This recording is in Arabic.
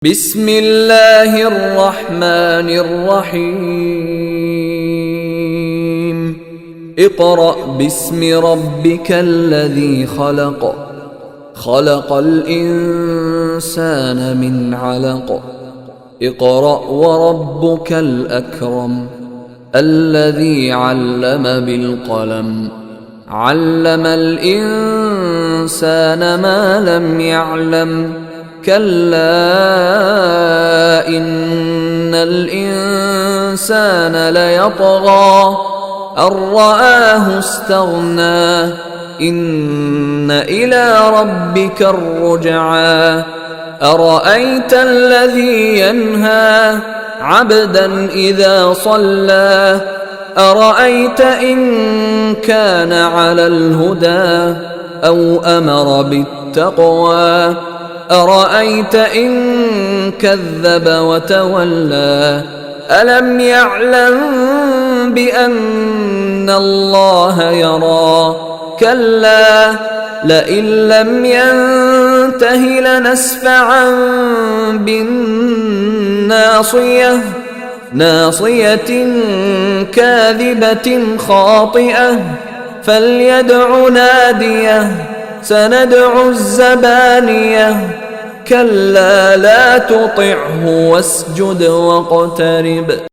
بسم الله الرحمن الرحيم اقرأ باسم ربك الذي خلق خلق الإنسان من علق اقرأ وربك الأكرم الذي علم بالقلم علم الإنسان ما لم يعلم كلا إن الإنسان ليطغى أن رآه استغنى إن إلى ربك الرجعى أرأيت الذي ينهى عبدا إذا صلى أرأيت إن كان على الهدى أو أمر بالتقوى أرأيت إن كذب وتولى ألم يعلم بأن الله يرى كلا لئن لم ينته لنسفعا بالناصية ناصية كاذبة خاطئة فليدع ناديه سندع الزبانية كلا لا تطعه واسجد واقترب